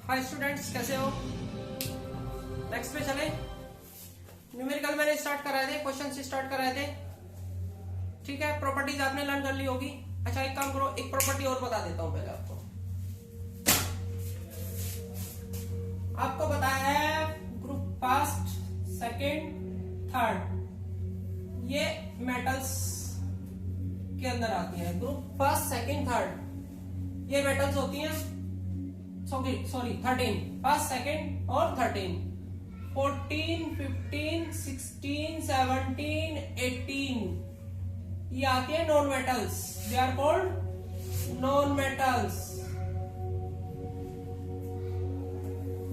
Hi students, कैसे हो? Next पे चले। न्यूमेरिकल मैंने स्टार्ट कराए थे, क्वेश्चन से स्टार्ट कराए थे। ठीक है, प्रॉपर्टीज आपने लर्न कर ली होगी। अच्छा, एक काम करो, एक प्रॉपर्टी और बता देता हूं पहले आपको। आपको बताया है ग्रुप फर्स्ट, सेकंड, थर्ड, ये मेटल्स के अंदर आती है। ग्रुप फर्स्ट, सेकंड, थर्ड, ये मेटल्स होती हैं। सॉरी 13, फर्स्ट, सेकंड और 13, 14, 15, 16, 17, 18, ये आती है non metals. They are called non metals.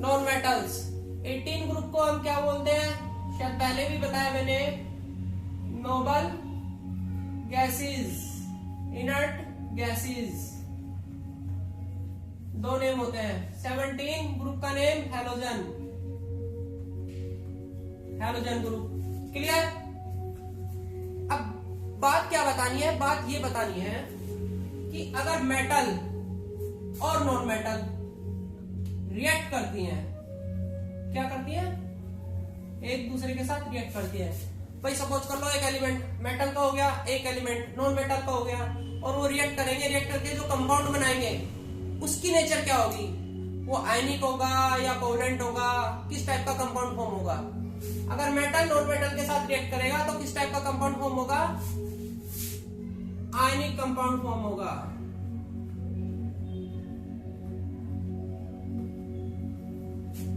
Non metals 18 group को हम क्या बोलते हैं? शायद पहले भी बताया मैंने, नोबल गैसेस, इनर्ट गैसेस, दो नेम होते हैं। 17 ग्रुप का name halogen, halogen group. Clear? अब बात क्या बतानी है? बात ये बतानी है कि अगर मेटल और नॉन मेटल रिएक्ट करती हैं, क्या करती हैं? एक दूसरे के साथ रिएक्ट करती है। भाई सपोज कर लो, एक एलिमेंट मेटल का हो गया, एक एलिमेंट नॉन मेटल का हो गया, और वो रिएक्ट करेंगे। रिएक्ट करके जो कंपाउंड बनाएंगे उसकी नेचर क्या होगी? वो आयनिक होगा या कोवलेंट होगा? किस टाइप का कंपाउंड फॉर्म होगा? अगर मेटल नॉन मेटल के साथ रिएक्ट करेगा तो किस टाइप का कंपाउंड फॉर्म होगा? आयनिक कंपाउंड फॉर्म होगा।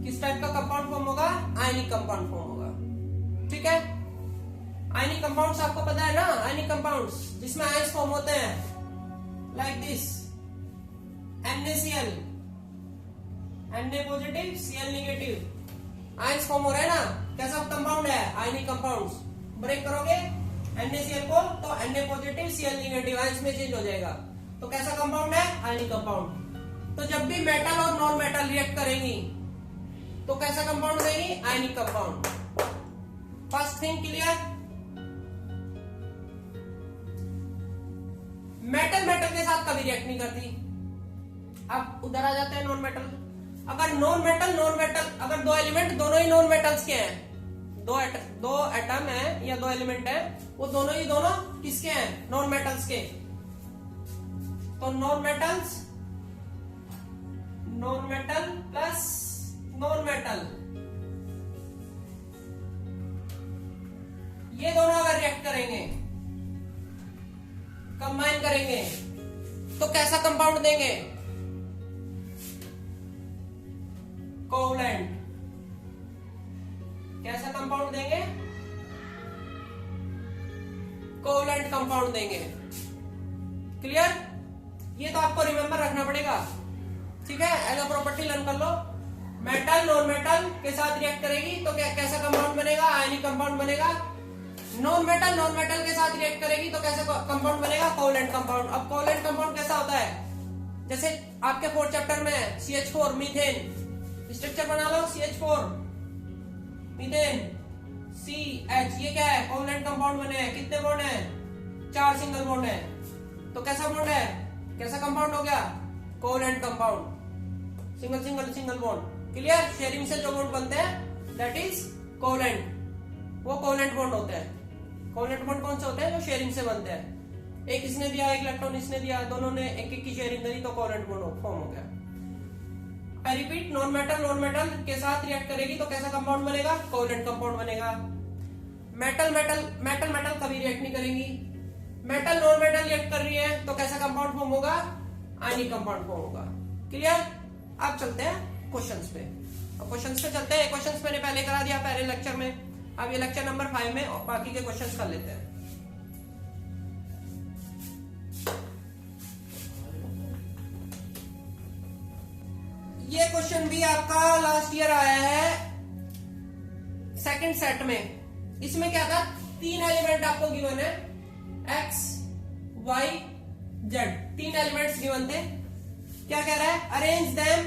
किस टाइप का कंपाउंड फॉर्म होगा? आयनिक कंपाउंड फॉर्म होगा। ठीक है, आयनिक कंपाउंड्स आपको पता है ना, आयनिक कंपाउंड्स जिसमें आयंस फॉर्म होते हैं, like this NaCl, Na positive, Cl negative, ions form हो रहा है ना। कैसा कंपाउंड है? Ionic compounds. ब्रेक करोगे NaCl को तो Na positive, Cl negative ions में चेंज हो जाएगा। तो कैसा कंपाउंड है? Ionic compound. तो जब भी मेटल और नॉन मेटल रिएक्ट करेंगी तो कैसा कंपाउंड देगी? Ionic compound. First thing clear? Metal metal के साथ कभी रिएक्ट नहीं करती। अब उधर आ जाते हैं नॉन मेटल। अगर नॉन मेटल अगर दो एलिमेंट दोनों ही नॉन मेटल्स के हैं, दो एटम है या दो एलिमेंट है, वो दोनों किसके हैं? नॉन मेटल्स के। तो non metal plus non metal, ये दोनों अगर रिएक्ट करेंगे, कंबाइन करेंगे, तो कैसा कंपाउंड देंगे? कोवलेंट। कैसा कंपाउंड देंगे? कोवलेंट कंपाउंड देंगे। क्लियर? ये तो आपको रिमेंबर रखना पड़ेगा। ठीक है, एज अ प्रॉपर्टी लर्न कर लो। मेटल नॉन मेटल के साथ रिएक्ट करेगी तो कैसा कंपाउंड बनेगा? आयनिक कंपाउंड बनेगा। नॉन मेटल के साथ रिएक्ट करेगी तो कैसा कंपाउंड बनेगा? Covalent compound. अब कोवलेंट कंपाउंड कैसा होता है? जैसे आपके 4th चैप्टर में CH4 मीथेन, स्ट्रक्चर बना लो। CH4 मीथेन CH, ये क्या है? कोवलेंट कंपाउंड बने हैं। कितने बॉन्ड हैं? 4 सिंगल बॉन्ड है। तो कैसा बॉन्ड है? कैसा कंपाउंड हो गया? Covalent compound. Single single single bond. Clear? Sharing से जो बॉन्ड बनते हैं दैट इज कोवलेंट, वो कोवलेंट बॉन्ड होते हैं। कोवलेंट बॉन्ड कौन से होते हैं? जो शेयरिंग से बनते हैं। एक इसने दिया, एक इलेक्ट्रॉन इसने दिया, दोनों ने एक एक की शेयरिंग करी तो कोवलेंट बॉन्ड फॉर्म हो गया। आई रिपीट, नॉन मेटल के साथ रिएक्ट करेगी तो कैसा कंपाउंड बनेगा? कोवलेंट कंपाउंड बनेगा। मेटल कभी रिएक्ट नहीं करेंगी। मेटल नॉन मेटल रिएक्ट कर रही है तो कैसा कंपाउंड फॉर्म होगा? आयनिक कंपाउंड फॉर्म होगा। क्लियर? अब चलते हैं क्वेश्चंस पे। अब क्वेश्चंस पे चलते हैं। क्वेश्चंस मैंने पहले करा दिया पहले लेक्चर में। अब ये लेक्चर नंबर 5 में और बाकी के क्वेश्चंस कर लेते हैं। ये क्वेश्चन भी आपका लास्ट ईयर आया है सेकंड सेट में। इसमें क्या था? 3 एलिमेंट आपको गिवन है, X, Y, Z। 3 elements given थे। क्या कह रहा है? Arrange them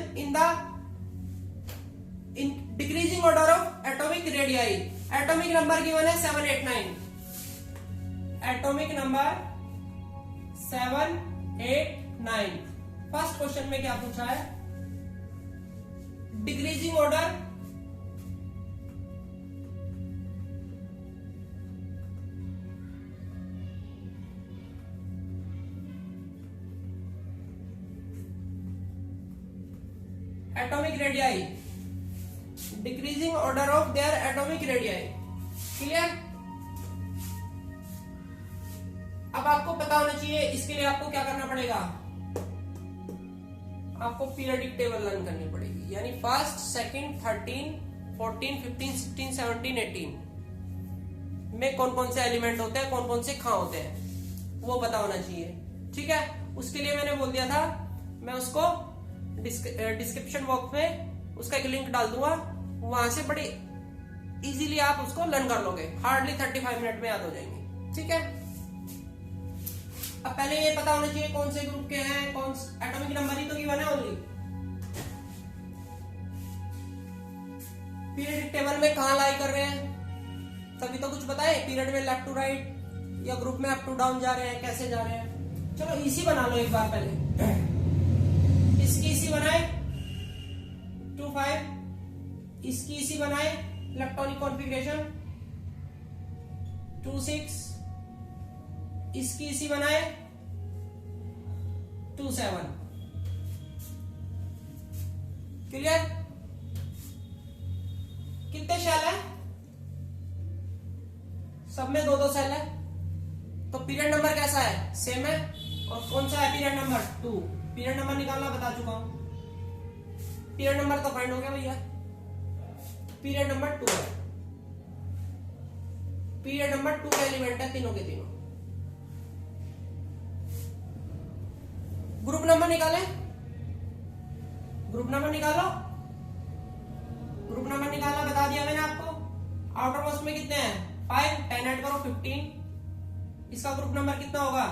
in decreasing order of atomic radii. Atomic number given है 7, 8, 9। Atomic number 7, 8, 9। फर्स्ट क्वेश्चन में क्या पूछा है? Decreasing order atomic radii, decreasing order of their atomic radii. Clear? अब आपको पता होना चाहिए, इसके लिए आपको क्या करना पड़ेगा, आपको पीरियडिक टेबल लर्न करनी पड़ेगी, यानी फर्स्ट, सेकंड, 13, 14, 15, 16, 17, 18 में कौन कौन से एलिमेंट होते हैं, कौन कौन से खा होते हैं, वो पता होना चाहिए। ठीक है, उसके लिए मैंने बोल दिया था, मैं उसको डिस्क्रिप्शन बॉक्स में उसका एक लिंक डाल दूंगा, वहां से बड़ी इजीली आप उसको लर्न कर लोगे, हार्डली 35 मिनट में याद हो जाएंगे। ठीक है, अब पहले ये पता होना चाहिए कौन से ग्रुप के हैं, कौन एटॉमिक नंबर ही तो गिवन है ओनली, पीरियडिक टेबल में कहां लाई कर रहे हैं तभी तो कुछ बताए, पीरियड में लेफ्ट टू राइट या ग्रुप में अप टू डाउन जा रहे हैं, कैसे जा रहे हैं। चलो इसी बना लो एक बार, पहले इसकी इसी बनाए 2-5, इसकी इसी बनाए इलेक्ट्रॉनिक कॉन्फ़िगरेशन 2-6, इसकी इसी बनाए 2-7। क्लियर? कितने शेल है? सब में 2-2 सेल है, तो पीरियड नंबर कैसा है, सेम है। और कौन सा है पीरियड नंबर 2, पीरियड नंबर निकालना बता चुका हूं, पीरियड नंबर तो फाइंड हो गया भैया, पीरियड नंबर 2 है, पीरियड नंबर 2 का एलिमेंट है तीनों के तीनों। ग्रुप नंबर निकाले, ग्रुप नंबर निकालो, ग्रुप नंबर निकालना बता दिया मैंने आपको। आउटर मोस्ट में कितने हैं 5, 10 ऐड करो 15, इसका ग्रुप नंबर कितना होगा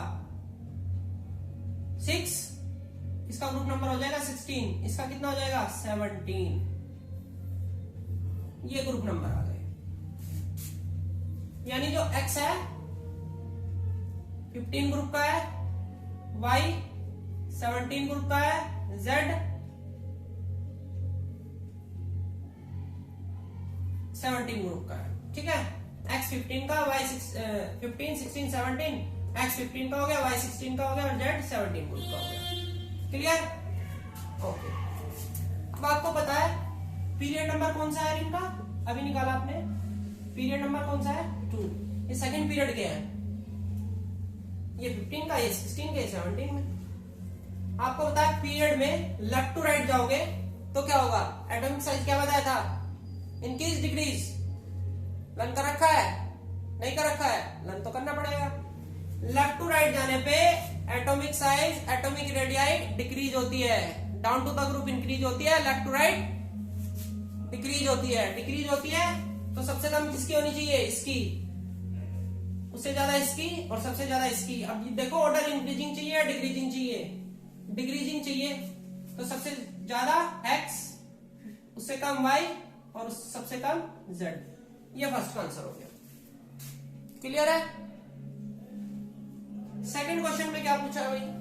6, इसका ग्रुप नंबर हो जाएगा 16, इसका कितना हो जाएगा 17, ये ग्रुप नंबर आ गए। यानी जो X है 15 ग्रुप का है, Y 17 ग्रुप का है, Z 17 ग्रुप का है। ठीक है, X 15 का, Y 15, 16, 17, X 15 का हो गया, Y 16 का हो गया और Z 17 ग्रुप का हो गया। क्लियर? ओके, अब आपको पता है पीरियड नंबर कौन सा है इनका, अभी निकाला आपने, पीरियड नंबर कौन सा है 2, ये सेकंड पीरियड के हैं, ये 15 का, ये 16 का, ये 17 में। आपको पता है पीरियड में लेफ्ट टू राइट जाओगे तो क्या होगा, एटॉमिक साइज क्या बताया था, इंक्रीज डिक्रीज, लर्न कर रखा है, नहीं कर रखा है, लर्न तो करना पड़ेगा। लेफ्ट टू राइट जाने पे atomic size, atomic radii decrease होती है, down to the group increase होती है, लेफ्ट टू राइट डिक्रीज होती है। डिक्रीज होती है तो सबसे कम किसकी होनी चाहिए, इसकी, उससे ज्यादा इसकी और सबसे ज्यादा इसकी। अब देखो ऑर्डर इंक्रीजिंग चाहिए या डिक्रीजिंग चाहिए, डिक्रीजिंग चाहिए, तो सबसे ज्यादा X, उससे कम Y और सबसे कम Z। ये फर्स्ट का आंसर हो गया। क्लियर है? सेकंड क्वेश्चन में क्या पूछा है भाई,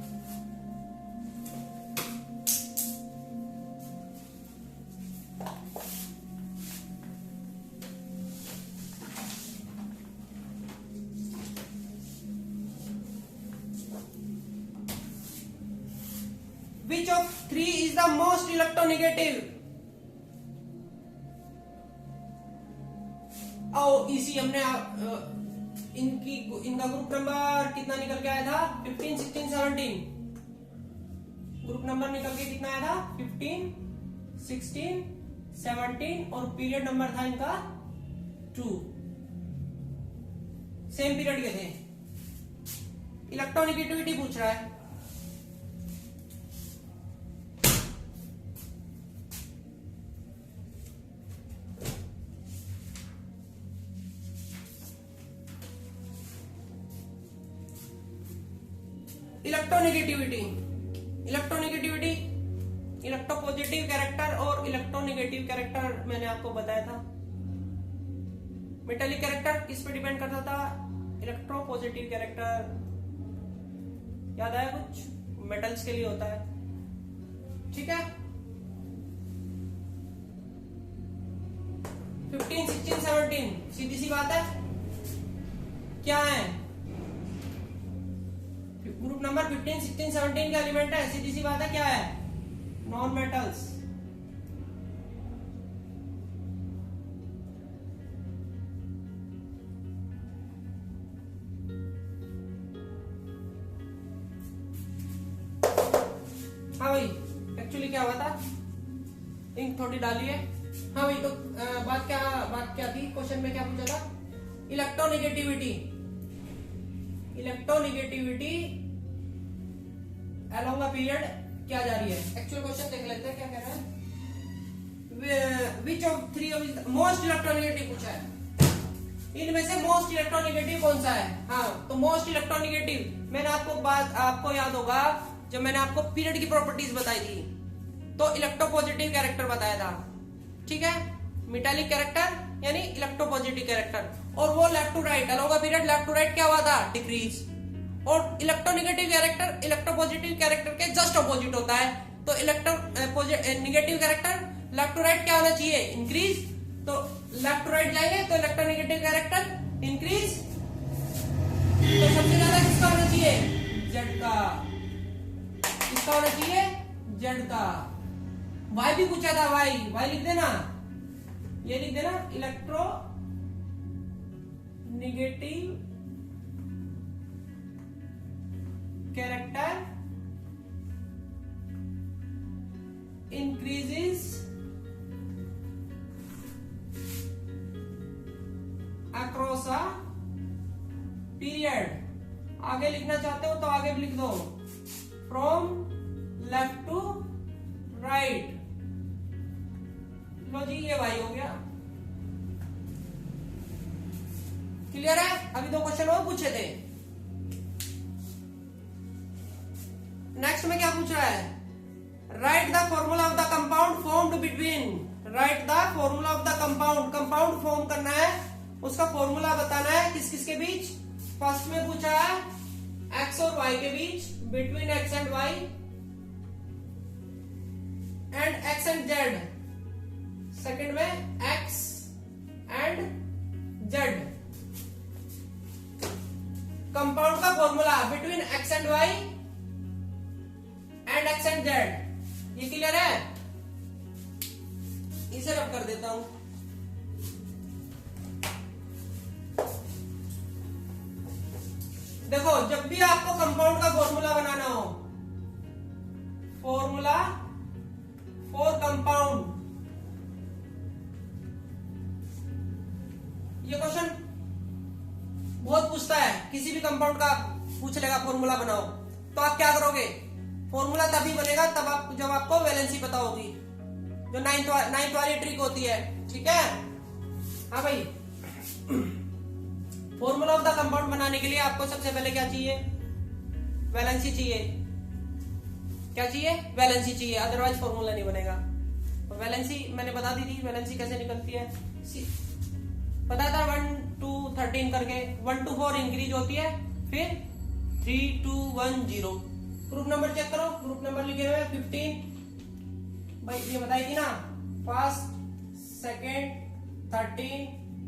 Which of three is the most electronegative? आओ इसी हमने इनका ग्रुप नंबर कितना निकल के आया था 15, 16, 17, ग्रुप नंबर निकल के कितना आया था 15, 16, 17 और पीरियड नंबर था इनका 2, सेम पीरियड के थे। इलेक्ट्रोनेगेटिविटी पूछ रहा है, इलेक्ट्रोनेगेटिविटी, इलेक्ट्रोनेगेटिविटी, इलेक्ट्रोपॉजिटिव कैरेक्टर और इलेक्ट्रोनेगेटिव कैरेक्टर मैंने आपको बताया था। मेटेलिक कैरेक्टर किस पे डिपेंड करता था, इलेक्ट्रोपॉजिटिव कैरेक्टर, याद आया कुछ, मेटल्स के लिए होता है। ठीक है, 15, 16, 17 सीधी सी बात है क्या है, ग्रुप नंबर 15, 16, 17 का एलिमेंट है, सीधी सी बात है क्या है, नॉन मेटल्स। हाँ भाई एक्चुअली क्या हुआ था, इंक थोड़ी डाली है। हाँ भाई तो बात क्या थी, क्वेश्चन में क्या पूछा था, इलेक्ट्रोनेगेटिविटी अलोंग अ पीरियड क्या जा रही है। एक्चुअल क्वेश्चन देख लेते हैं क्या कह रहा है, which of three most electronegative पूछा है, इनमें से मोस्ट इलेक्ट्रोनेगेटिव कौन सा है। हाँ तो मोस्ट इलेक्ट्रोनेगेटिव मैंने आपको याद होगा जब मैंने आपको पीरियड की प्रॉपर्टीज बताई थी तो इलेक्ट्रोपॉजिटिव कैरेक्टर बताया था, ठीक है, मेटालिक कैरेक्टर यानी इलेक्ट्रोपॉजिटिव कैरेक्टर, और वो left to right along a period left to right क्या हुआ था, डिक्रीज। और इलेक्ट्रोनेगेटिव कैरेक्टर इलेक्ट्रोपॉजिटिव कैरेक्टर के जस्ट ऑपोजिट होता है, तो electronegative character left to right क्या होना चाहिए, इंक्रीज। तो लेफ्ट टू राइट जाएंगे तो इलेक्ट्रोनेगेटिव कैरेक्टर इंक्रीज, तो सबसे ज्यादा किसका होना चाहिए, जेड का, किसका होना चाहिए, जेड का। वाई भी पूछा था, वाई लिख देना, ये लिख देना, electro negative character increases across a period. आगे लिखना चाहते हो तो आगे भी लिख दो, फ्रॉम लेफ्ट टू राइट। लो जी ये वाई हो गया, क्लियर है। अभी दो क्वेश्चन और पूछे थे, नेक्स्ट में क्या पूछा है, right the formula of the compound formed between, right the formula of the compound, compound form करना है उसका फॉर्मूला बताना है किस किस के बीच। फर्स्ट में पूछा है एक्स और वाई के बीच, between X and Y and X and Z. Second में एक्स एंड जेड, कंपाउंड का formula between X and Y and X and Z. ये क्लियर है, इसे रब कर देता हूं। देखो जब भी आपको कंपाउंड का फॉर्मूला बनाना हो, फॉर्मूला फॉर कंपाउंड, ये क्वेश्चन बहुत पूछता है, किसी भी कंपाउंड का पूछ लेगा फॉर्मूला बनाओ, तो आप क्या करोगे, फॉर्मूला तभी बनेगा तब आप जब आपको वैलेंसी पता होगी, जो नाइन्थ वाली ट्रिक होती है, ठीक है। हाँ भाई फॉर्मूला ऑफ द कंपाउंड बनाने के लिए आपको सबसे पहले क्या चाहिए, वैलेंसी चाहिए। क्या चाहिए, वैलेंसी चाहिए, अदरवाइज फॉर्मूला नहीं बनेगा। तो वैलेंसी मैंने बता दी थी, वैलेंसी कैसे निकलती है, पता था 1 to 13 करके, 1 to 4 इंक्रीज होती है, फिर 3 to 1 0। ग्रुप नंबर चेक करो, ग्रुप नंबर लिखे हुए 15, भाई ये बताई थी ना, फर्स्ट, सेकेंड, 13,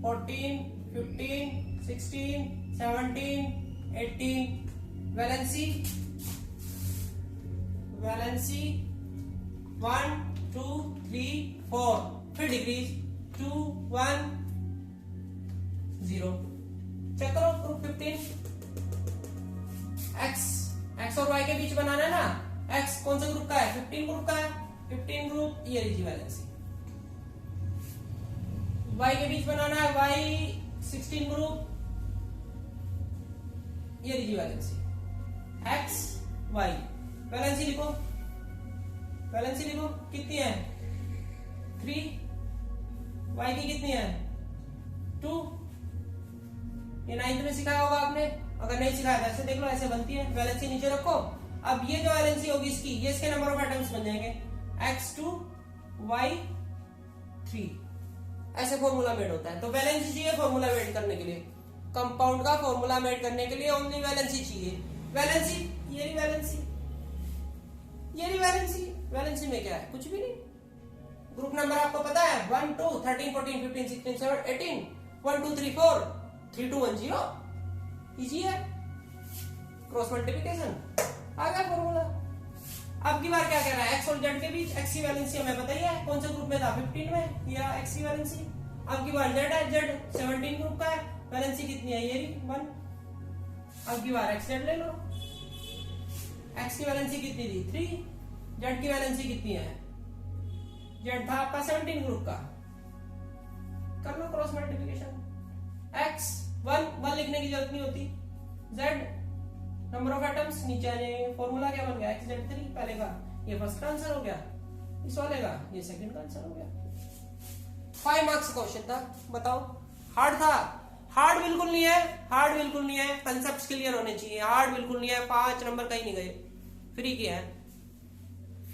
14, 15, 16, 17, 18, वैलेंसी 1 2 3 4, फिर डिक्रीज 2 1 0। चेक करो ग्रुप 15, एक्स और वाई के बीच बनाना है ना, एक्स कौन सा ग्रुप का है, 15 ग्रुप का है, 15 ग्रुप, ये लीजिए वैलेंसी। वाई के बीच बनाना है, वाई 16 ग्रुप, ये लीजिए वैलेंसी, एक्स वाई, वैलेंसी लिखो, वैलेंसी लिखो, कितनी है 3, वाई की कितनी है 2। ये 9th में सिखाया होगा आपने, अगर नहीं सिखाया ऐसे देख लो, ऐसे बनती है वैलेंसी, नीचे रखो। अब ये जो वैलेंसी होगी इसकी, ये इसके नंबर ऑफ एटम्स बन जाएंगे, x2 y3, ऐसे फॉर्मूला मेड होता है। तो वैलेंसी चाहिए फॉर्मूला मेड करने के लिए, कंपाउंड का फॉर्मूला मेड करने के लिए ओनली वैलेंसी चाहिए। वैलेंसी, ये रही वैलेंसी, ये रही वैलेंसी, वैलेंसी में क्या है, कुछ भी नहीं, ग्रुप नंबर आपको पता है 1 2 13 14 15 16 17 18 1 2 3 4 3 2 1 0 इजी है क्रॉस मल्टीप्लिकेशन आ गया फॉर्मूला। अब की बार क्या कह रहा है एक्स और जेड के बीच एक्स की वैलेंसी हमें बताइए कौन से ग्रुप में था 15 में या एक्स की वैलेंसी। अब की बार जेड है जेड 17 ग्रुप का है वैलेंसी कितनी है ये 1। अब की बार एक्स जेड ले लो एक्स की वैलेंसी कितनी थी 3 जेड की वैलेंसी कितनी है जेड था आपका 17 ग्रुप का कर लो क्रॉस मल्टीप्लिकेशन एक्स 1 लिखने की जरूरत नहीं होती जेड नंबर ऑफ एटम्स नीचे आ जाएंगे फॉर्मूला क्या बन गया एक्स जेड 3 पहले का ये फर्स्ट का आंसर हो गया इस वाले का ये सेकंड का आंसर हो गया। 5 मार्क्स क्वेश्चन था बताओ हार्ड था हार्ड बिल्कुल नहीं है कंसेप्ट्स क्लियर होने चाहिए हार्ड बिल्कुल नहीं है 5 नंबर कहीं नहीं गए फ्री के है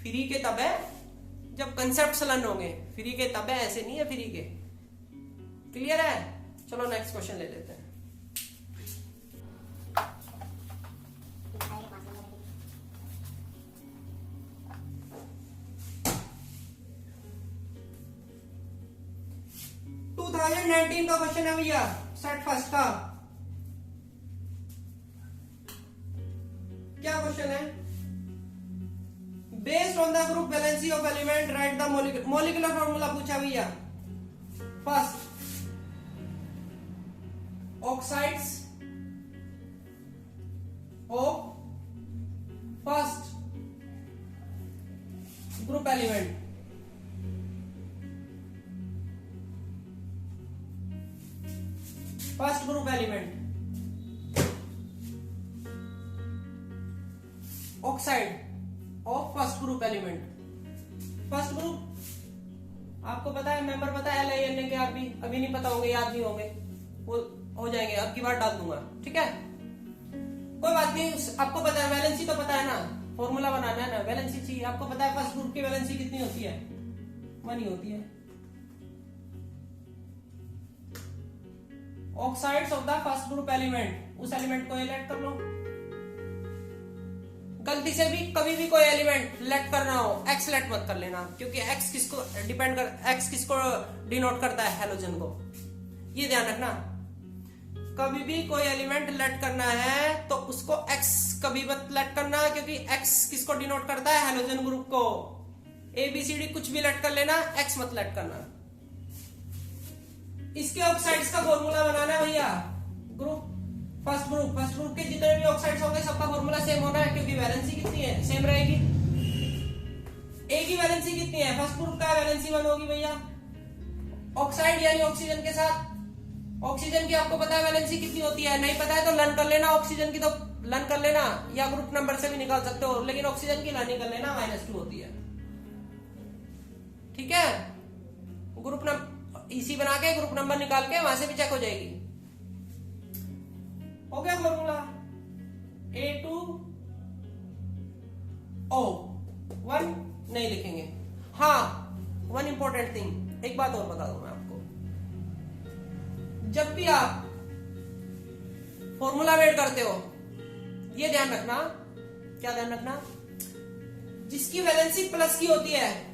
फ्री के तब है जब कंसेप्ट लर्न होंगे फ्री के तब है ऐसे नहीं है फ्री के क्लियर है। चलो नेक्स्ट क्वेश्चन ले लेते हैं। टू 2019 का क्वेश्चन है भैया सेट फर्स्ट का क्या क्वेश्चन है based on the group valency of element right the molecular formula पूछा भैया। First oxides of first group element first group element oxide of first group element first group आपको पता है मेंबर पता है LIN के आरबी अभी नहीं पता होंगे याद नहीं होंगे वो हो जाएंगे अब की बार डाल दूंगा ठीक है कोई बात नहीं आपको पता है वैलेंसी तो पता है ना फॉर्मूला बनाना है ना वैलेंसी चाहिए आपको पता है फर्स्ट ग्रुप की वैलेंसी कितनी होती है 1 ही होती है। Oxides of the first group element उस एलिमेंट को लेट कर लो गलती से भी कभी भी कोई एलिमेंट लेट करना हो एक्स लेट मत कर लेना क्योंकि एक्स किसको डिपेंड कर एक्स किसको डिनोट करता है हेलोजन को ये ध्यान रखना कभी भी कोई एलिमेंट लेट करना है तो उसको एक्स कभी मत लेट करना क्योंकि एक्स किसको डिनोट करता है हेलोजन ग्रुप को ABCD कुछ भी लेट कर लेना एक्स मत लेट करना। इसके ऑक्साइड्स का फॉर्मूला बनाना है भैया ग्रुप फर्स्ट ग्रुप के जितने भी ऑक्साइड्स होंगे सबका फॉर्मूला सेम होना है क्योंकि वैलेंसी कितनी है सेम रहेगी ए की वैलेंसी कितनी है फर्स्ट ग्रुप का वैलेंसी 1 होगी भैया ऑक्साइड यानी ऑक्सीजन के साथ ऑक्सीजन की आपको पता है वैलेंसी कितनी होती है नहीं पता है तो लर्न कर लेना ऑक्सीजन की तो लर्न कर लेना या ग्रुप नंबर से भी निकाल सकते हो लेकिन ऑक्सीजन की लर्निंग कर लेना -2 होती है ठीक है ग्रुप नंबर इसी बना के ग्रुप नंबर निकाल के वहां से भी चेक हो जाएगी। हो गया फॉर्मूला A2O 1 नहीं लिखेंगे। हाँ 1 इंपॉर्टेंट थिंग एक बात और बता दूं मैं आपको जब भी आप फॉर्मूला वेट करते हो ये ध्यान रखना क्या ध्यान रखना जिसकी वैलेंसी प्लस की होती है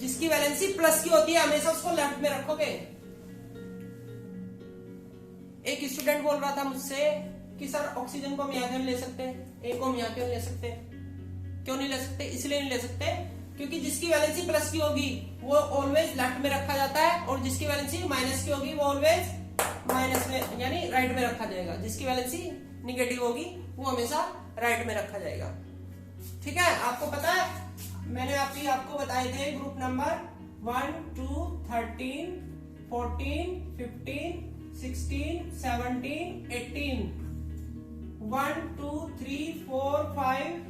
जिसकी वैलेंसी प्लस की होती है हमेशा उसको लेफ्ट में रखोगे। एक स्टूडेंट बोल रहा था मुझसे कि सर ऑक्सीजन को हम यहाँ क्यों ले सकते हैं ए को हम यहाँ क्यों ले सकते क्यों नहीं ले सकते इसलिए नहीं ले सकते क्योंकि जिसकी वैलेंसी प्लस की होगी वो ऑलवेज लेफ्ट में रखा जाता है और जिसकी वैलेंसी माइनस की होगी वो ऑलवेज माइनस में यानी राइट में रखा जाएगा जिसकी वैलेंसी निगेटिव होगी वो हमेशा राइट में रखा जाएगा ठीक है। आपको पता है मैंने आपको बताए थे group number 1 2 13 14 15 16 17 18 1 2 3 4 5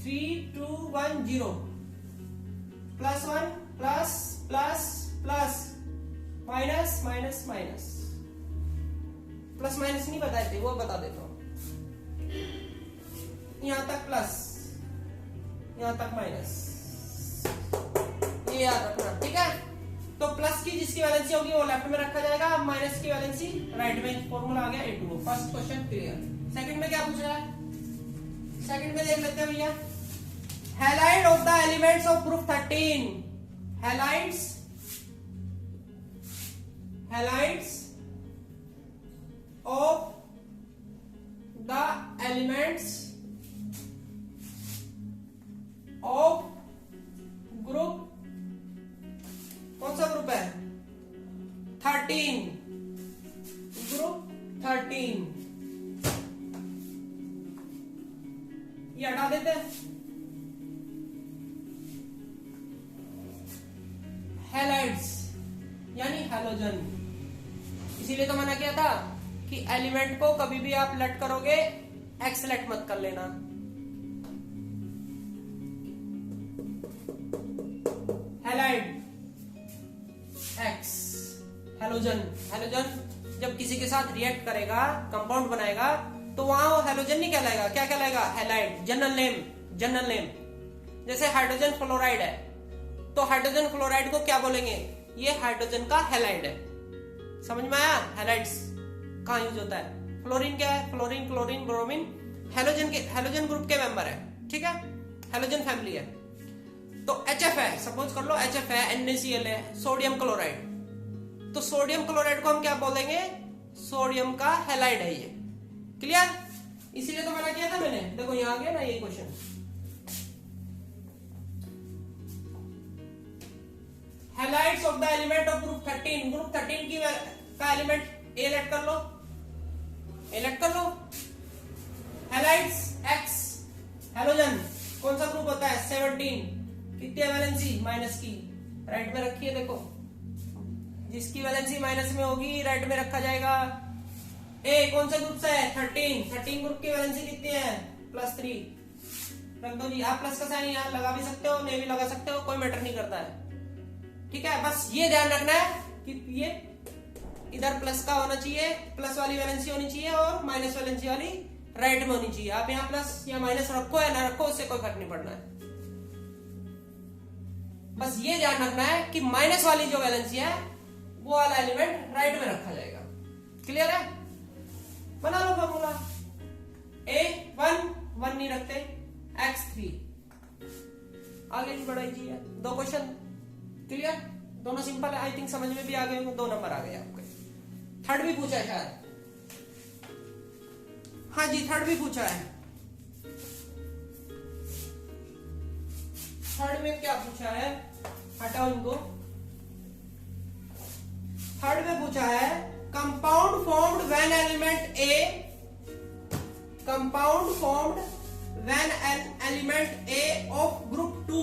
3 2 1 0 +1 plus plus plus minus minus minus plus minus नहीं बताए थे वो बता देता हूं यहां तक प्लस यहां तक माइनस ये याद रखना ठीक है। तो प्लस की जिसकी वैलेंसी होगी वो लेफ्ट में रखा जाएगा माइनस की वैलेंसी राइट में फॉर्मूला आ गया A2O। First question clear. Second में क्या पूछ रहा है सेकंड में देख लेते हैं भैया halide of the elements of group 13, halides of the elements of group, कौन सा ग्रुप है? 13, ग्रुप 13। ये हटा देते हैं। हैलाइड्स यानी हैलोजन, इसीलिए तो मना किया था कि एलिमेंट को कभी भी आप लेट करोगे एक्स लेट मत कर लेना। हैलाइड एक्स, हैलोजन, हैलोजन जब किसी के साथ रिएक्ट करेगा, कंपाउंड बनाएगा, तो वहां वो हैलोजन नहीं कहलाएगा, क्या कहलाएगा? हैलाइड। जनरल नेम जैसे हाइड्रोजन फ्लोराइड है, तो हाइड्रोजन फ्लोराइड को क्या बोलेंगे? ये हाइड्रोजन का हैलाइड है। समझ में आया? हैलाइड्स कहाँ यूज होता है? फ्लोरीन क्या है? Fluorine, chlorine, bromine halogen group के मेंबर है, ठीक है, हैलोजन फैमिली है। तो HF है, सपोज कर लो HF है, NaCl है, सोडियम क्लोराइड, तो सोडियम क्लोराइड को हम क्या बोलेंगे? सोडियम का हैलाइड है ये। क्लियर? इसीलिए तो मना किया था मैंने। देखो यहां आ गया ना ये question. Halides of the element of group 13, group 13 की का एलिमेंट ए लेट कर लो, हैलाइड्स एक्स, हैलोजन कौन सा ग्रुप होता है? 17। कितनी वैलेंसी? माइनस की, राइट में रखी है। देखो जिसकी वैलेंसी माइनस में होगी राइट में रखा जाएगा। ए कौन सा ग्रुप से है? 13 ग्रुप की वैलेंसी कितनी है? +3 रख दो जी। आप प्लस का साइन यहाँ लगा भी सकते हो, नहीं भी लगा सकते हो, कोई मैटर नहीं करता है, ठीक है। बस ये ध्यान रखना है कि ये इधर प्लस का होना चाहिए, प्लस वाली वैलेंसी होनी चाहिए, और माइनस वैलेंसी वाली राइट में होनी चाहिए। आप यहाँ प्लस या माइनस रखो या ना रखो, उससे कोई फर्क नहीं पड़ना है। बस ये ध्यान रखना है कि माइनस वाली जो वैलेंसी है वो वाला एलिमेंट राइट में रखा जाएगा। क्लियर है? बना लो फॉर्मूला। A1 नहीं रखते, X3 आगे भी बढ़ाई चाहिए। 2 क्वेश्चन क्लियर, दोनों सिंपल है। आई थिंक समझ में भी आ गए होंगे। 2 नंबर आ गए आपके। थर्ड भी पूछा है शायद, हाँ जी थर्ड भी पूछा है। थर्ड में क्या पूछा है? हटाओ इनको। थर्ड में पूछा है compound formed when element A, compound formed when an element A of group 2,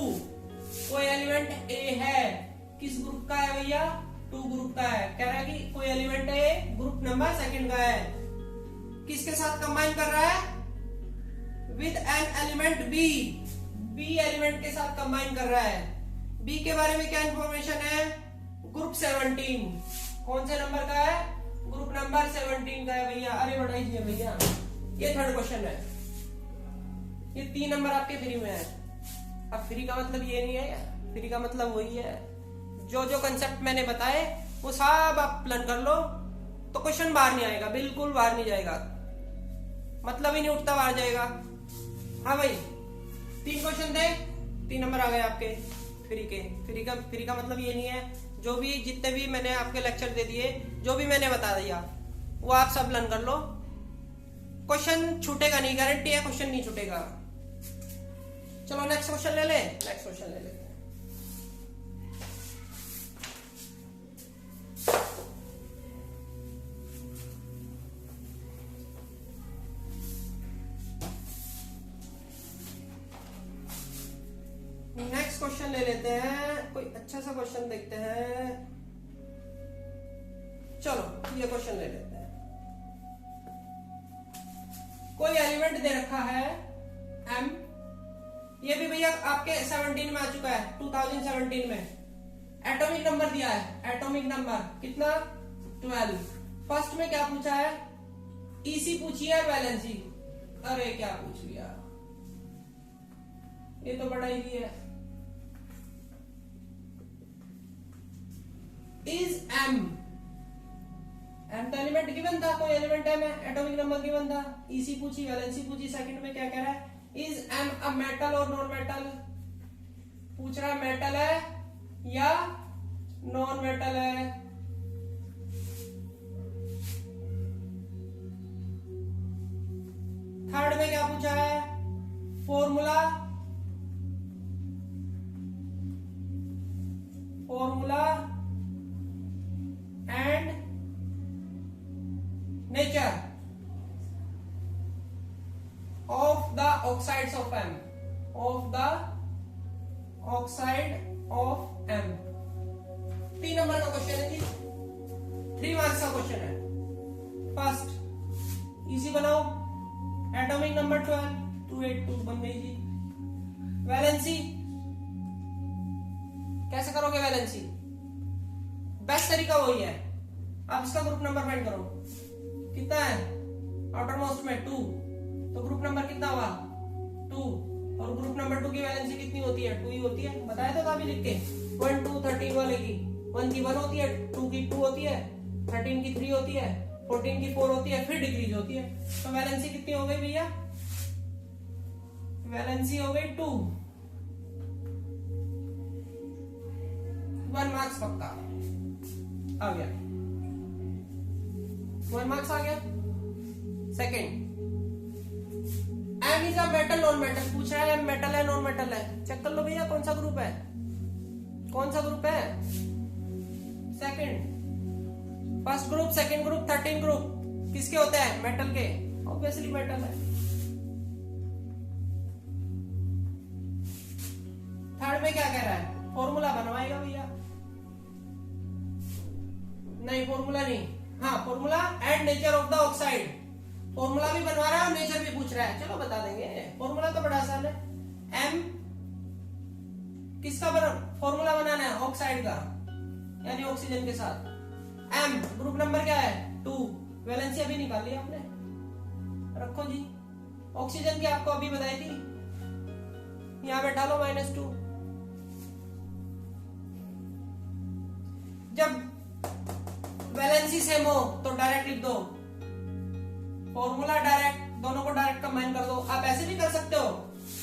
कोई एलिमेंट ए है, किस ग्रुप का है भैया? 2 ग्रुप का है। कह रहा है कि कोई एलिमेंट ए ग्रुप नंबर 2 का है, किसके साथ कंबाइन कर रहा है? With an element B, B element के साथ कंबाइन कर रहा है। बी के बारे में क्या इंफॉर्मेशन है? ग्रुप 17, कौन से नंबर का है? ग्रुप नंबर 17 का है भैया। अरे बढ़ाई दिए भैया, ये थर्ड क्वेश्चन है। ये 3 नंबर आपके फ्री में है। अब फ्री का मतलब ये नहीं है, फ्री का मतलब वही है जो जो कंसेप्ट मैंने बताए वो सब आप प्लान कर लो, तो क्वेश्चन बाहर नहीं आएगा, बिल्कुल बाहर नहीं जाएगा, मतलब ही नहीं उठता, बाहर जाएगा। हाँ भाई 3 क्वेश्चन थे, 3 नंबर आ गए आपके फ्री के। फ्री का मतलब ये नहीं है, जो भी जितने भी मैंने आपके लेक्चर दे दिए, जो भी मैंने बता दिया वो आप सब लर्न कर लो। क्वेश्चन छूटेगा नहीं, गारंटी है क्वेश्चन नहीं छूटेगा। चलो नेक्स्ट क्वेश्चन ले ले, नेक्स्ट क्वेश्चन ले लेते हैं। नेक्स्ट क्वेश्चन ले लेते हैं, कोई अच्छा सा क्वेश्चन देखते हैं। चलो ये क्वेश्चन ले लेते हैं। कोई एलिमेंट दे रखा है M, ये भी भैया आपके 17 में आ चुका है, 2017 में। एटॉमिक नंबर दिया है, एटॉमिक नंबर कितना? 12। फर्स्ट में क्या पूछा है? EC पूछी है, वैलेंसी। अरे क्या पूछ लिया, ये तो बड़ा ही है। इज M, M तो एलिमेंट गिवन था, कोई एलिमेंट M है, एटॉमिक नंबर गिवन था। EC पूछी, वैलेंसी पूछी, सेकंड में क्या कह रहा है? इज एम अ मेटल और नॉन मेटल? पूछ रहा है मेटल है या नॉन मेटल है। थर्ड में क्या पूछा है? Formula and nature of the oxides of M, of the oxide of M. 3 number का क्वेश्चन है जी, 3 मार्क्स का क्वेश्चन है। फर्स्ट इजी बनाओ, एटॉमिक नंबर 12 282 बन गई जी। वैलेंसी कैसे करोगे? वैलेंसी बेस्ट तरीका वही है, आप इसका ग्रुप नंबर फाइंड करो। कितना है आउटर मोस्ट में? 2, तो ग्रुप नंबर कितना हुआ? 2। और ग्रुप नंबर 2 की वैलेंसी कितनी होती है? 2 ही होती है। बताया था अभी लिख के 1 2 13 वाले की 1 की 1 होती है, 2 की 2 होती है, 13 की 3 होती है, 14 की 4 होती है, फिर डिक्रीज होती है। तो वैलेंसी कितनी हो गई भैया? वैलेंसी हो गई 2। 1 मार्क्स पक्का आ गया, 1 मार्क्स आ गया। Second, M is a metal non metal पूछ रहा है, एम मेटल है नॉन मेटल है? चेक कर लो भैया कौन सा ग्रुप है, कौन सा ग्रुप है? Second, first group, second group, 13 group किसके होते हैं? मेटल के, ऑब्वियसली मेटल है। थर्ड में क्या कह रहा है? फॉर्मूला बनवाएगा भैया? नहीं फॉर्मूला नहीं, हाँ formula and nature of the oxide. Formula भी बनवा रहा है और नेचर भी पूछ रहा है, चलो बता देंगे। फॉर्मूला तो बड़ा आसान है। एम किसका फॉर्मूला बनाना है? ऑक्साइड का, यानी ऑक्सीजन के साथ। एम ग्रुप नंबर क्या है? 2। वैलेंसी अभी निकाल लिया आपने, रखो जी। ऑक्सीजन की आपको अभी बताई थी, यहां बैठा लो -2। जब वैलेंसी सेम हो तो डायरेक्ट लिख दो फॉर्मूला, डायरेक्ट दोनों को डायरेक्ट कंबाइन कर दो। आप ऐसे भी कर सकते हो,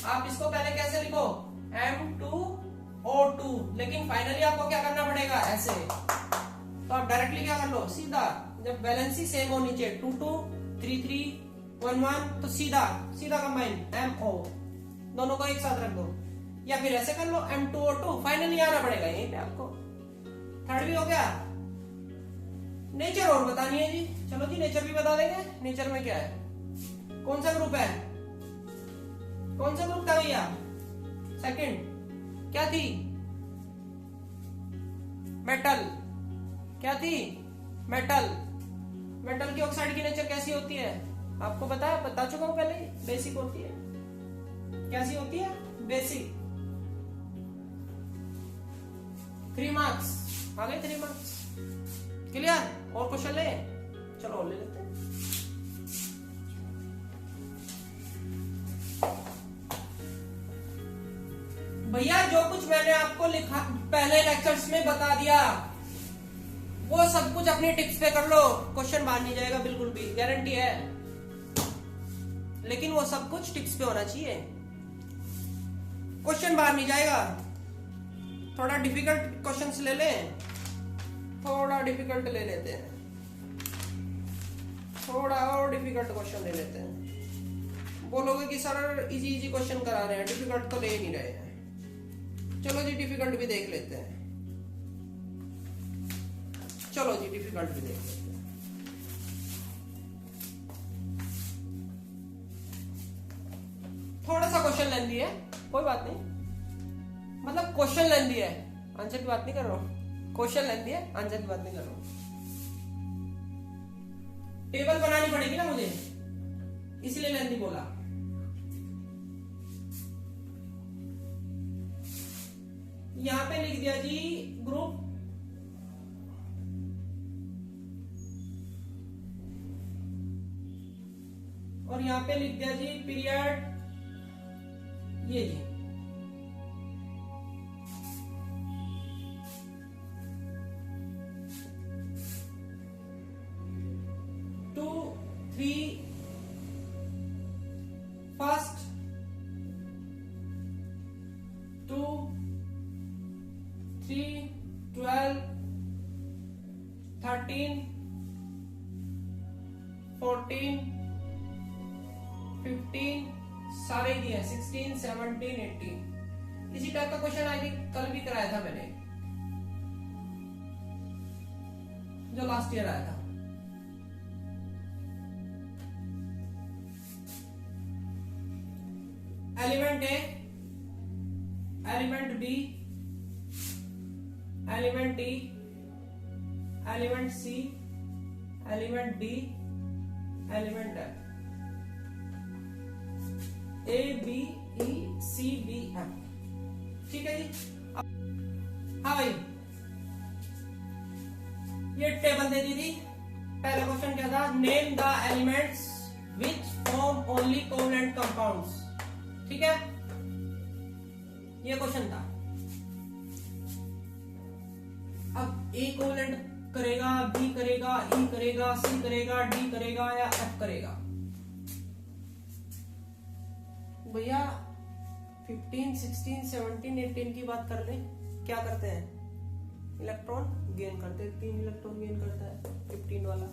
आप इसको पहले कैसे लिखो? M2O2, लेकिन फाइनली आपको क्या करना पड़ेगा? ऐसे। तो आप डायरेक्टली क्या कर लो? सीधा, जब वैलेंसी सेम हो नीचे 2 2 3 3 1 1, तो सीधा सीधा कंबाइन MO, दोनों को एक साथ रख दो। या फिर ऐसे कर लो M2O2, फाइनली आना पड़ेगा यहीं पे आपको। थर्ड भी हो गया। नेचर और बतानी है जी, चलो जी नेचर भी बता देंगे। नेचर में क्या है? कौन सा ग्रुप है? कौन सा ग्रुप था भैया? सेकंड क्या थी? मेटल। क्या थी? मेटल। मेटल की ऑक्साइड की नेचर कैसी होती है? आपको बता चुका हूं पहले, बेसिक होती है। कैसी होती है? बेसिक। 3 मार्क्स आ गए, 3 मार्क्स क्लियर। और क्वेश्चन ले, चलो और ले लेते हैं। भैया जो कुछ मैंने आपको लिखा पहले लेक्चर्स में बता दिया, वो सब कुछ अपनी टिप्स पे कर लो, क्वेश्चन बाहर नहीं जाएगा बिल्कुल भी, गारंटी है। लेकिन वो सब कुछ टिप्स पे होना चाहिए, क्वेश्चन बाहर नहीं जाएगा। थोड़ा डिफिकल्ट क्वेश्चंस ले लें, थोड़ा डिफिकल्ट ले लेते हैं, थोड़ा और डिफिकल्ट क्वेश्चन ले लेते हैं। बोलोगे कि सर इजी इजी क्वेश्चन करा रहे हैं, डिफिकल्ट तो ले ही नहीं रहे हैं। चलो जी डिफिकल्ट भी देख लेते हैं, चलो जी डिफिकल्ट भी देख लेते हैं। थोड़ा सा क्वेश्चन लेंदी है, कोई बात नहीं, मतलब क्वेश्चन लेंदी है, आंसर की बात नहीं कर रहा हूं। क्वेश्चन लेंदी है, आंसर की बात नहीं कर रहा हूं। टेबल बनानी पड़ेगी ना मुझे, इसलिए लेंदी बोला। यहां पे लिख दिया जी ग्रुप, और यहां पे लिख दिया जी पीरियड, ये जी। फर्स्ट 13, 14, 15 सारे दिए, 16, 17, 18। इसी टाइप का क्वेश्चन आई थिंक कल भी कराया था मैंने, जो लास्ट ईयर आया था। Element A, element B, element D, element C, element D, element F, A B E C B F. ठीक है जी। हाँ भाई, ये टेबल दे दी थी। पहला क्वेश्चन क्या था, name the elements which form only covalent compounds. ठीक है, ये क्वेश्चन था। अब ए कोवलेंट करेगा, बी करेगा, ई करेगा, सी करेगा, डी करेगा या एफ करेगा। भैया 15, 16, 17, 18 की बात कर ले, क्या करते हैं, इलेक्ट्रॉन गेन करते हैं। 3 इलेक्ट्रॉन गेन करता है 15 वाला,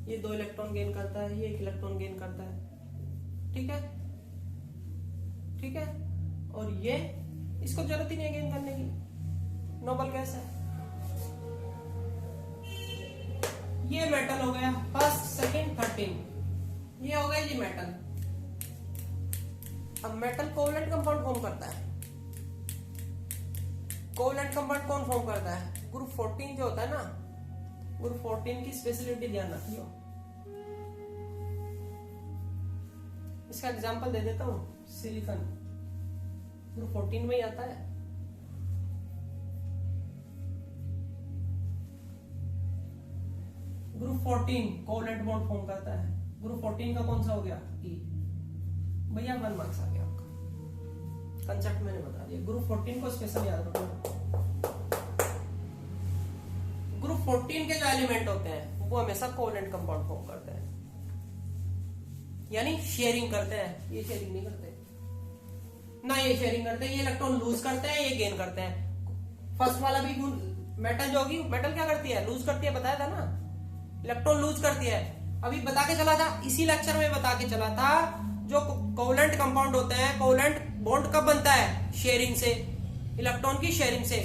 ये 2 इलेक्ट्रॉन गेन करता है, ये 1 इलेक्ट्रॉन गेन करता है। ठीक है, ठीक है। और ये इसको जरूरत ही नहीं है गेन करने की, नोबल गैस है। ये मेटल हो गया, फर्स्ट, सेकंड, 13, ये हो गया जी मेटल। अब मेटल कोवलेंट कंपाउंड फॉर्म करता है। कोवलेंट कंपाउंड कौन फॉर्म करता है, ग्रुप 14 जो होता है ना, ग्रुप 14 की स्पेशलिटी ध्यान रखियो। इसका एग्जांपल दे देता हूं, सिलिकॉन ग्रुप 14 में ही आता है। ग्रुप 14 कोवलेंट बॉन्ड फॉर्म करता है। ग्रुप 14 का कौन सा हो गया, ई। भैया 1 मार्क्स आ गया आपका, कंसेप्ट मैंने बता दिया। ग्रुप 14 को स्पेशल याद रखो। ग्रुप 14 के जो एलिमेंट होते हैं वो हमेशा कोवलेंट कंपाउंड फॉर्म करते हैं, यानी शेयरिंग करते हैं। ये शेयरिंग नहीं करते ना, ये शेयरिंग करते हैं, ये इलेक्ट्रॉन लूज करते हैं, ये गेन करते हैं। फर्स्ट वाला भी मेटल जो होगी, मेटल क्या करती है, लूज करती है, बताया था ना, इलेक्ट्रॉन लूज करती है। अभी बता के चला था, इसी लेक्चर में बता के चला था, जो कोवलेंट कंपाउंड होते हैं, कोवलेंट बॉन्ड कब बनता है, शेयरिंग से, इलेक्ट्रॉन की शेयरिंग से।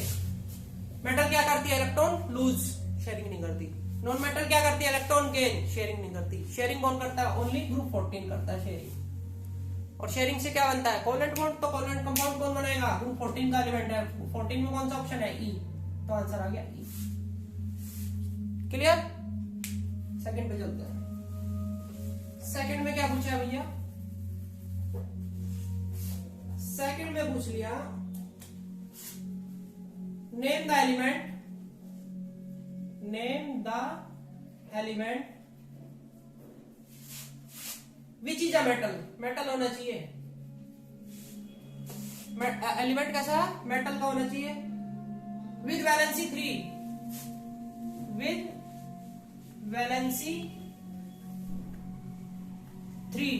मेटल क्या करती है, इलेक्ट्रॉन लूज, शेयरिंग नहीं करती। नॉन मेटल क्या करती है, इलेक्ट्रॉन गेन, शेयरिंग नहीं करती। शेयरिंग कौन करता है, ओनली ग्रुप 14 करता है शेयरिंग। और शेयरिंग से क्या बनता है, कोवलेंट बॉन्ड। तो कोवलेंट कंपाउंड कौन बनाएगा, ग्रुप 14 का एलिमेंट है। 14 में कौन सा ऑप्शन है, ई। तो आंसर आ गया ई। क्लियर। सेकंड पे चलते हैं। सेकंड में क्या पूछा भैया, सेकंड में पूछ लिया, name the element, name the element which is a metal. Metal होना चाहिए, एलिमेंट कैसा है, मेटल का होना चाहिए, with valency 3, with valency 3।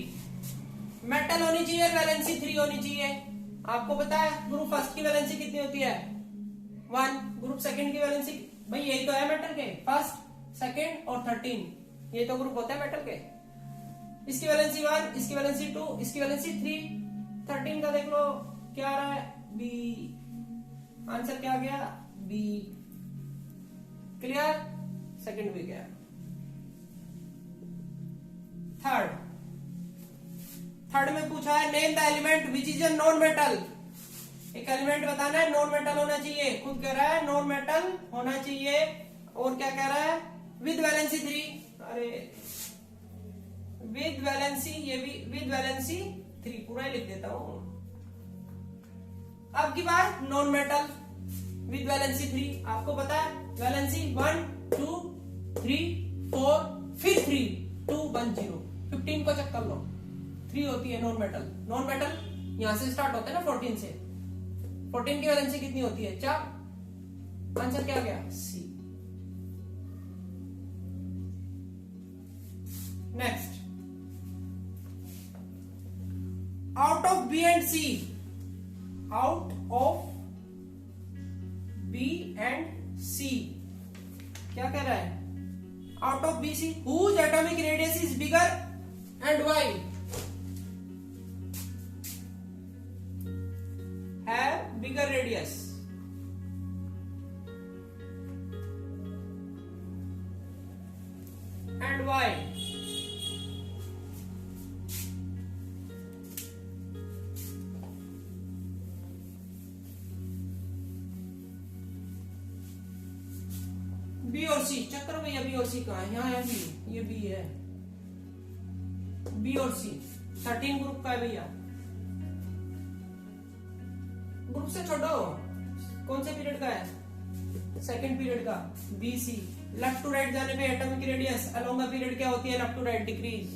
Metal होनी चाहिए, वैलेंसी 3 होनी चाहिए। आपको पता है ग्रुप फर्स्ट की वैलेंसी कितनी होती है, 1। ग्रुप सेकंड की वैलेंसी, भाई यही तो है मेटल के, फर्स्ट, सेकंड और 13, ये तो ग्रुप होते हैं मेटल के। इसकी वैलेंसी 1, इसकी वैलेंसी 2, इसकी वैलेंसी 3। 13 का देख लो क्या आ रहा है, बी। आंसर क्या आ गया, बी। क्लियर। सेकंड भी गया। थर्ड में पूछा है, name the element which is a non metal. एक एलिमेंट बताना है, नॉन मेटल होना चाहिए। खुद कह रहा है नॉन मेटल होना चाहिए, और क्या कह रहा है, विद वैलेंसी 3। अरे विद वैलेंसी, ये भी विद वैलेंसी 3, पूरा ही लिख देता हूं। अब की बार नॉन मेटल विद वैलेंसी 3। आपको पता है वैलेंसी 1, 2, 3, 4, फिर 3, 2, 1, 0। 15 को चेक कर लो, 3 होती है नॉन मेटल। नॉन मेटल यहां से स्टार्ट होता है ना 14 से। 14 की वैलेंसी कितनी होती है, 4। आंसर क्या आ गया, C. Next, out of B and C, out of B and C क्या कह रहा है, out of BC whose atomic radius is bigger and why? Have bigger radius. And why? B और सी चेक करो भैया, बी और सी कहाँ है? यहाँ है बी, ये बी है, बी और सी 13 ग्रुप का है भैया। ग्रुप से छोड़ो, कौन से पीरियड का है? सेकंड पीरियड का। B C left to right जाने पे atomic radius along the period क्या होती है? Left to right decrease.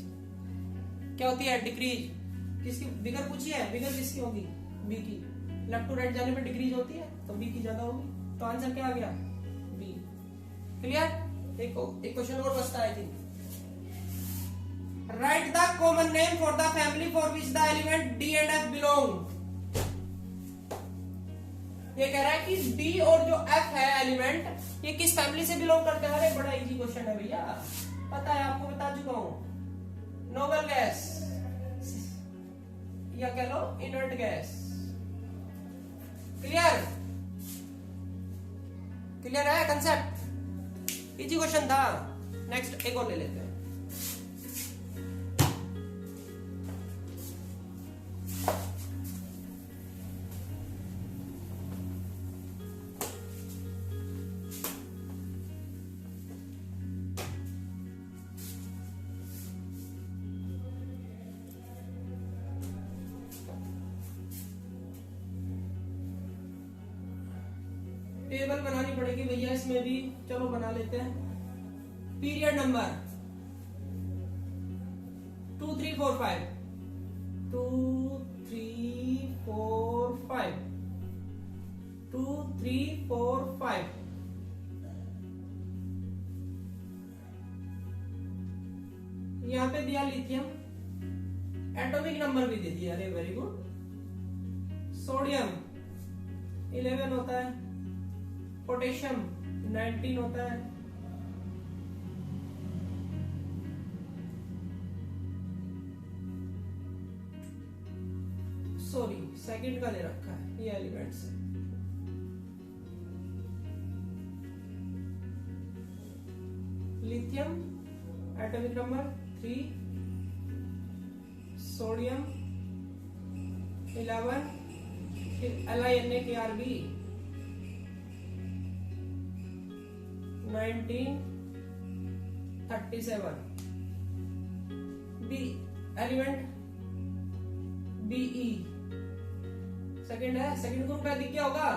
क्या होती है? डिक्रीज। किसकी बिगर पूछी है? बिगर किसकी होगी? बी की। लेफ्ट टू राइट जाने पे डिक्रीज होती है तो बी की ज्यादा होगी, तो आंसर क्या आ गया? बी। क्लियर? एक क्वेश्चन और बचता है। Right the common name for the family for which the element D and F belong. ये कह रहा है कि डी और जो एफ है एलिमेंट, ये किस फैमिली से बिलोंग करते हैं? अरे बड़ा इजी क्वेश्चन है भैया, पता है, आपको बता चुका हूं। नोबल गैस या कह लो इनर्ट गैस। क्लियर? क्लियर है कंसेप्ट? इजी क्वेश्चन था। नेक्स्ट एक और ले लेते हैं। टेबल बनानी पड़ेगी भैया इसमें भी, चलो बना लेते हैं। Period number 2 3 4 5 2 3 4 5 2 3 4 5। यहां पे दिया लिथियम, एटॉमिक नंबर भी दे दिया। अरे वेरी गुड। सोडियम 11 होता है, पोटेशियम 19 होता है, सॉरी सेकंड का ले रखा है ये एलिमेंट्स है। लिथियम एटॉमिक नंबर 3, सोडियम 11, फिर LiNaKrB 1937। B element Be second है, सेकंड ग्रुप है। दिख गया होगा,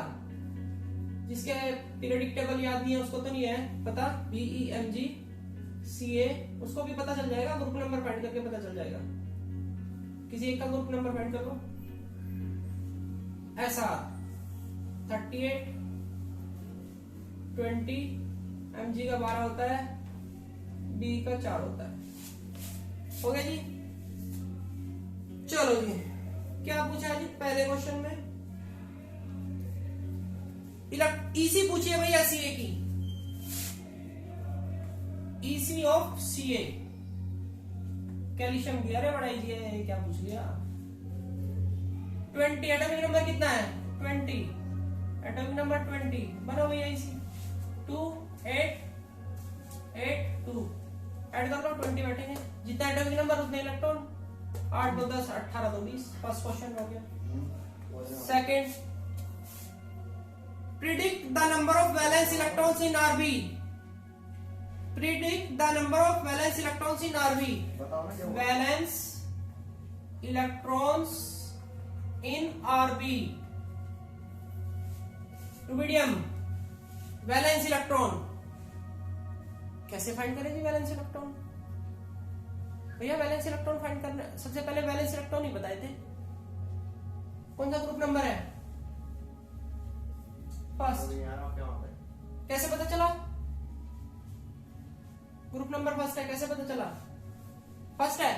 जिसके पीरियडिक टेबल याद नहीं है उसको तो नहीं है पता। BEMgCa, उसको भी पता चल जाएगा, ग्रुप नंबर फाइंड करके पता चल जाएगा। किसी एक का ग्रुप नंबर फाइंड कर लो। ऐसा 38 20, Mg का 12 होता है, B का 4 होता है। हो गया जी। चलो जी, क्या पूछा है जी पहले क्वेश्चन में? ईसी पूछी है भैया Ca की। ईसी ऑफ Ca कैल्शियम की। अरे बड़ा इजी है, क्या पूछ लिया? 20 एटॉमिक नंबर कितना है? 20 एटॉमिक नंबर 20। बनो भैया ईसी। 2 8 8 2 ऐड कर लो, 20 बैठेंगे। जितना एटॉमिक नंबर उतने इलेक्ट्रॉन। 8 2 10 18 2 20। फर्स्ट क्वेश्चन हो गया। Second, predict the number of valence electrons in Rb। Predict the number of valence electrons in Rb। Valence electrons in Rb। Rubidium valence electron कैसे find करेंगे? Valence electron भैया, valence electron find करना सबसे पहले valence electron ही बताए थे। कौन सा ग्रुप नंबर है? फर्स्ट। कैसे पता चला? ग्रुप नंबर फर्स्ट है, कैसे पता चला? फर्स्ट है,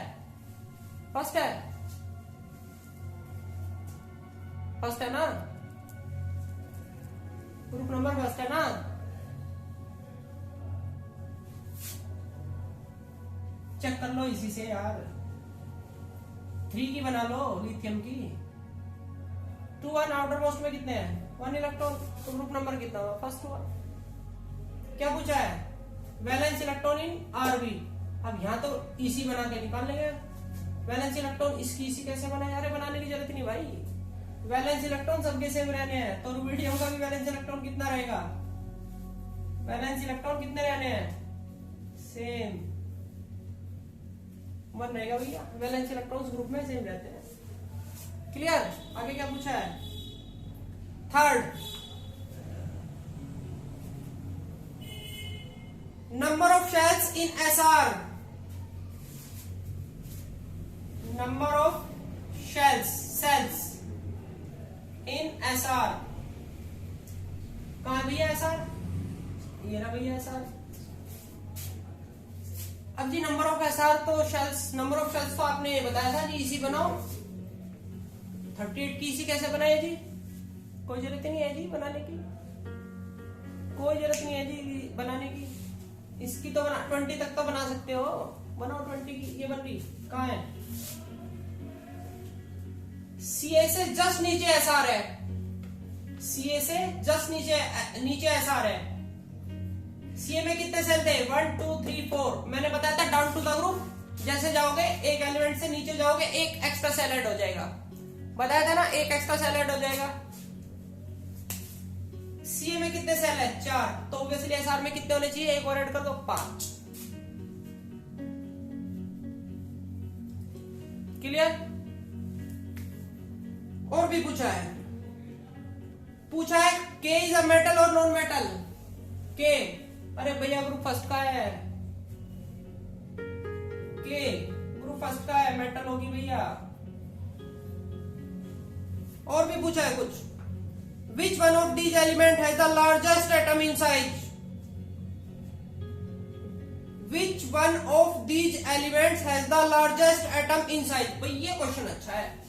फर्स्ट है, फर्स्ट है ना? ग्रुप नंबर फर्स्ट है ना? चेक कर लो इसी से यार, 3 की बना लो लिथियम की। 2 1 आउटर मोस्ट में कितने हैं 1 इलेक्ट्रॉन, तो ग्रुप नंबर कितना हुआ फर्स्ट हुआ। क्या पूछा है वैलेंस इलेक्ट्रॉन इन आरबी। अब यहाँ तो इसी बना के निकाल लेंगे। वैलेंस इलेक्ट्रॉन इसकी इसी कैसे बनाए, अरे बनाने की जरूरत नहीं भाई, वैलेंस इलेक्ट्रॉन सबके सेम रहने हैं। तो रुबिडियम का भी वैलेंस इलेक्ट्रॉन कितना रहेगा, वैलेंस इलेक्ट्रॉन कितने रहने हैं सेम 1 रहेगा भैया। वैलेंस इलेक्ट्रॉन्स ग्रुप में सेम रहते हैं। क्लियर। आगे क्या पूछा है third, number of shells in SR. Number of cells in SR. कहां है भैया एसआर, ये रहा भैया एसआर। अब जी नंबर ऑफ एसआर तो शेल्स, नंबर ऑफ शेल्स तो आपने बताया था जी इसी बनाओ। 38 की इसी कैसे बनाए जी, कोई जरूरत नहीं है जी बनाने की, कोई जरूरत नहीं है जी बनाने की। इसकी तो बना 20 तक तो बना सकते हो, बनाओ 20 की। ये बन रही कहां है, सीए से जस्ट नीचे एसआर है, सीए से जस्ट नीचे एसआर है। सीए में कितने सेल थे 1 2 3 4। मैंने बताया था डाउन टू द ग्रुप, जैसे जाओगे एक एलिमेंट से नीचे जाओगे एक एक्स्ट्रा सेल ऐड हो जाएगा, बताया था ना, एक एक्स्ट्रा सेल ऐड हो जाएगा। सीए में कितने सेल है 4, तो ऑब्वियसली एसआर में कितने होने चाहिए, एक और ऐड कर दो 5। क्लियर। और भी पूछा है के इज अ मेटल और नॉन मेटल। के, अरे भैया ग्रुप फर्स्ट का है, के ग्रुप फर्स्ट का है, मेटल होगी भैया। और भी पूछा है कुछ, which one of these element has the largest atom in size. Which one of these elements has the largest atom in size. भाई ये क्वेश्चन अच्छा है।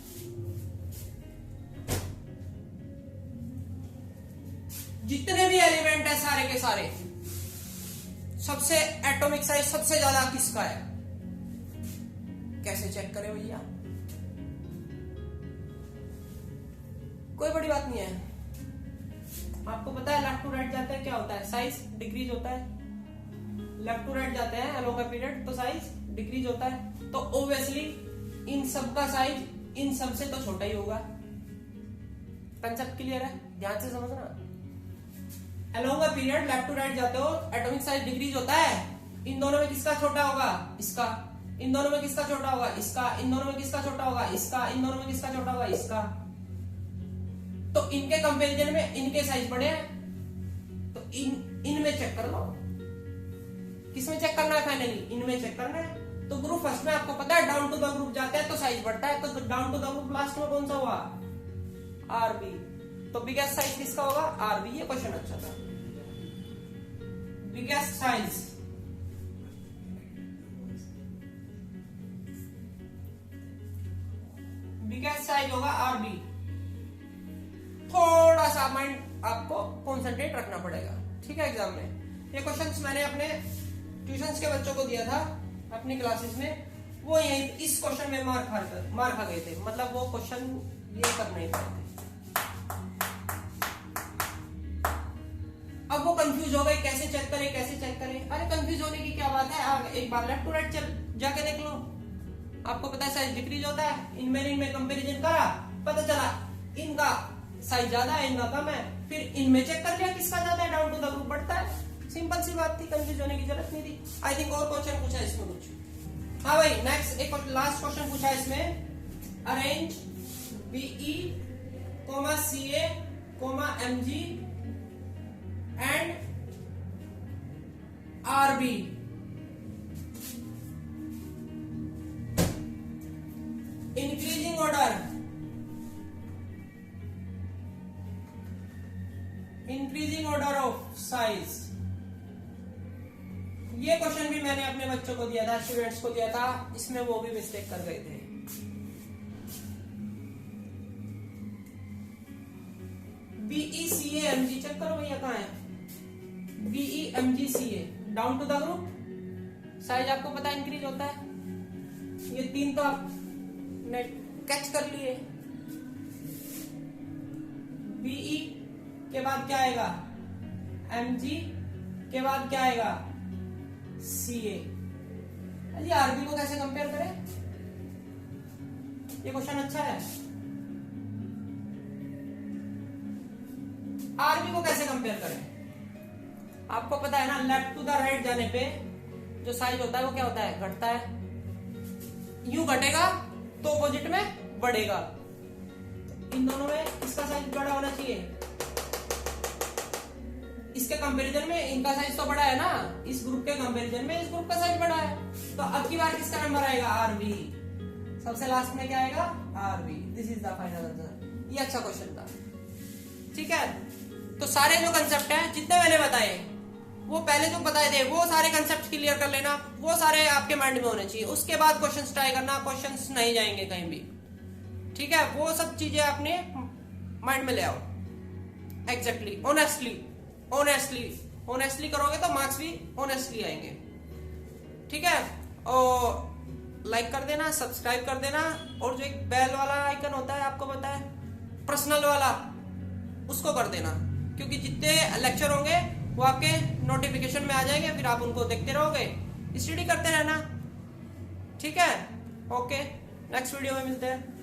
जितने भी एलिमेंट है सारे के सारे, सबसे एटॉमिक साइज सबसे ज्यादा किसका है, कैसे चेक करें भैया, कोई बड़ी बात नहीं है। आपको पता है लेफ्ट टू राइट जाते हैं क्या होता है, साइज डिक्रीज होता है। लेफ्ट टू राइट जाते हैं अलोंग अ पीरियड तो साइज डिक्रीज होता है। तो ऑब्वियसली इन सब का साइज इन सब से तो छोटा ही होगा। कंसेप्ट क्लियर है, ध्यान से समझना। Along a period left to right जाते हो, एटॉमिक साइज डिक्रीज होता है। इन दोनों में किसका छोटा होगा, इसका। इन दोनों में किसका छोटा होगा, इसका। इन दोनों में किसका छोटा होगा, इसका। इन दोनों में किसका छोटा होगा, इसका। तो इनके कंपैरिजन में इनके साइज बड़े हैं, तो इनमें चेक कर लो। किसमें चेक करना है फाइनली, इनमें चेक करना है। तो ग्रुप फर्स्ट में आपको पता है डाउन टू द ग्रुप जाते हैं तो साइज बढ़ता है। तो down to the group last में कौन सा हुआ, आरबी। तो बिगेस्ट साइज किसका होगा, आरबी। ये क्वेश्चन अच्छा था। बिगेस्ट साइज, बिगेस्ट साइज होगा आरबी। थोड़ा सा माइंड आपको कॉन्सेंट्रेट रखना पड़ेगा, ठीक है एग्जाम में। ये क्वेश्चंस मैंने अपने ट्यूशंस के बच्चों को दिया था अपनी क्लासेस में, वो यही इस क्वेश्चन में मार खा गए थे। मतलब वो क्वेश्चन ये कर नहीं पाए थे। अब वो कंफ्यूज हो गए कैसे चेक करें कैसे चेक करें। अरे कंफ्यूज होने की क्या बात है, आप एक बार लेफ्ट टू राइट चल जाके देख लो, आपको पता है साइज डिक्रीज होता है। इनमें कंपैरिजन करा, पता चला इनका साइज ज्यादा है इनका कम है, फिर इनमें चेक कर लिया किसका ज्यादा है, डाउन टू द ग्रुप बढ़ता है। सिंपल सी बात थी, कंफ्यूज होने की जरूरत नहीं थी। आई थिंक और क्वेश्चन पूछा है इसमें कुछ। हाँ भाई नेक्स्ट एक लास्ट क्वेश्चन पूछा है इसमें, arrange Be Ca Mg and Rb increasing order, increasing order of size. ये क्वेश्चन भी मैंने अपने बच्चों को दिया था, स्टूडेंट्स को दिया था, इसमें वो भी मिस्टेक कर गए थे। बीई सीए एमजी चेक करो भैया कहां है, Be Mg Ca down to the group size आपको पता है इंक्रीज होता है। ये 3 तो आपने कैच कर लिए। बीई के बाद क्या आएगा, एमजी के बाद क्या आएगा, सीए। अजी आरबी को कैसे कंपेयर करें, ये क्वेश्चन अच्छा है। आरबी को कैसे कंपेयर करें, आपको पता है ना, लेफ्ट टू द राइट जाने पे जो साइज होता है वो क्या होता है, घटता है। यूं घटेगा तो ऑपोजिट में बढ़ेगा। इन दोनों में इसका साइज बड़ा होना चाहिए, इसके कंपैरिजन में इनका साइज तो बड़ा है ना, इस ग्रुप के कंपैरिजन में इस ग्रुप का साइज बड़ा है। तो अब की बार किसका नंबर आएगा, आरबी। सबसे लास्ट में क्या आएगा, Rb. This is the final answer. ये अच्छा क्वेश्चन था, ठीक है। तो सारे जो कंसेप्ट है जितने मैंने बताए, वो पहले जो बताए थे वो सारे कंसेप्ट क्लियर कर लेना, वो सारे आपके माइंड में होने चाहिए। उसके बाद क्वेश्चंस ट्राई करना, क्वेश्चंस नहीं जाएंगे कहीं भी, ठीक है। वो सब चीजें अपने माइंड में ले आओ। एग्जैक्टली, ऑनेस्टली करोगे तो मार्क्स भी ऑनेस्टली आएंगे, ठीक है। और लाइक कर देना, सब्सक्राइब कर देना, और जो एक बेल वाला आइकन होता है आपको पता है, पर्सनल वाला, उसको कर देना, क्योंकि जितने लेक्चर होंगे वो आपके नोटिफिकेशन में आ जाएंगे, फिर आप उनको देखते रहोगे, स्टडी करते रहना, ठीक है। ओके, नेक्स्ट वीडियो में मिलते हैं।